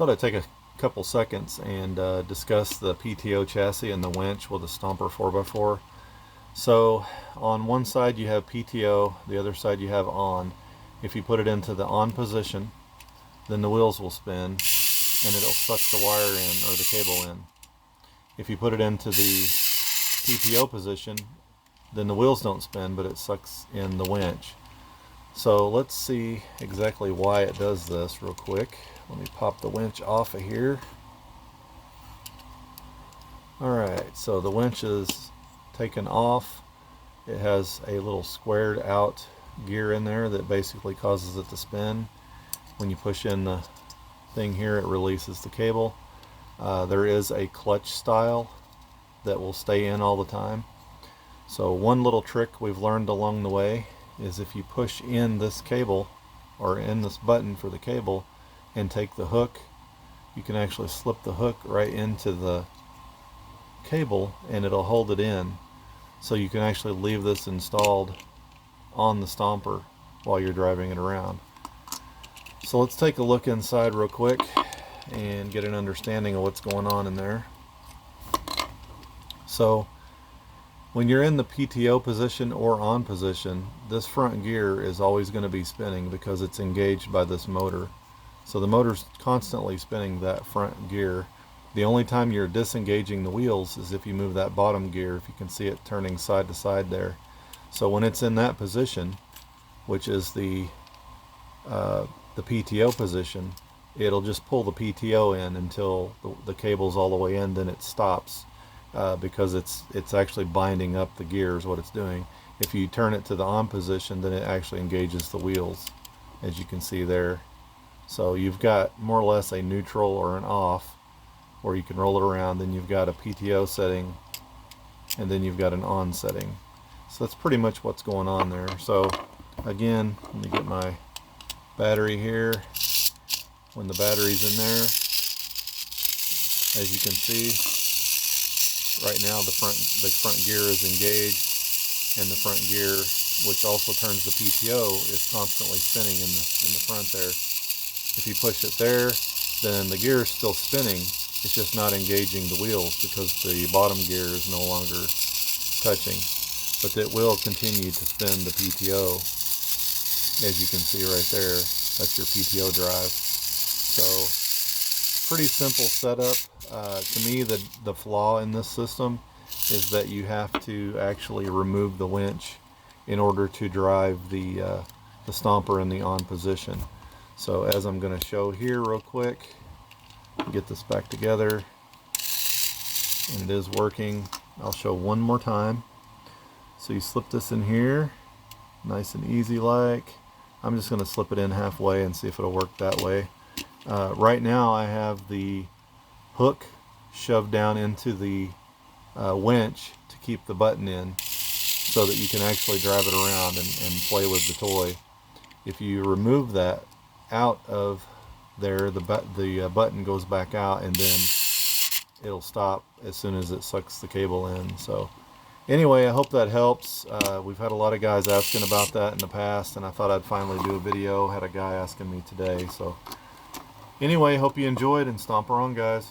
Thought I'd take a couple seconds and discuss the PTO chassis and the winch with a Stomper 4x4. So on one side you have PTO, the other side you have on. If you put it into the on position, then the wheels will spin and it'll suck the wire in, or the cable in. If you put it into the PTO position, then the wheels don't spin, but it sucks in the winch. So let's see exactly why it does this real quick. Let me pop the winch off of here. Alright, so the winch is taken off. It has a little squared out gear in there that basically causes it to spin. When you push in the thing here, it releases the cable. There is a clutch style that will stay in all the time. So one little trick we've learned along the way is if you push in this cable, or in this button for the cable, and take the hook, you can actually slip the hook right into the cable and it'll hold it in. So you can actually leave this installed on the Stomper while you're driving it around. So let's take a look inside real quick and get an understanding of what's going on in there. So when you're in the PTO position or on position, this front gear is always going to be spinning because it's engaged by this motor. So the motor's constantly spinning that front gear. The only time you're disengaging the wheels is if you move that bottom gear, if you can see it turning side to side there. So when it's in that position, which is the PTO position, it'll just pull the PTO in until the cable's all the way in, then it stops. Because it's actually binding up the gears, what it's doing. If you turn it to the on position, then it actually engages the wheels, as you can see there. So you've got more or less a neutral or an off, where you can roll it around. Then you've got a PTO setting, and then you've got an on setting. So that's pretty much what's going on there. So again, let me get my battery here. When the battery's in there, as you can see, right now the front gear is engaged, and the front gear, which also turns the PTO, is constantly spinning in the front there. If you push it there, then the gear is still spinning. It's just not engaging the wheels because the bottom gear is no longer touching. But it will continue to spin the PTO, as you can see right there. That's your PTO drive. So pretty simple setup. To me, the flaw in this system is that you have to actually remove the winch in order to drive the Stomper in the on position. So as I'm going to show here real quick, get this back together, and it is working. I'll show one more time. So you slip this in here, nice and easy like. I'm just going to slip it in halfway and see if it'll work that way. Right now I have the hook shoved down into the winch to keep the button in, so that you can actually drive it around and play with the toy. If you remove that out of there, the button goes back out, and then it'll stop as soon as it sucks the cable in. So anyway, I hope that helps. We've had a lot of guys asking about that in the past, and I thought I'd finally do a video. Had a guy asking me today. So anyway, hope you enjoyed, and Stomper on, guys.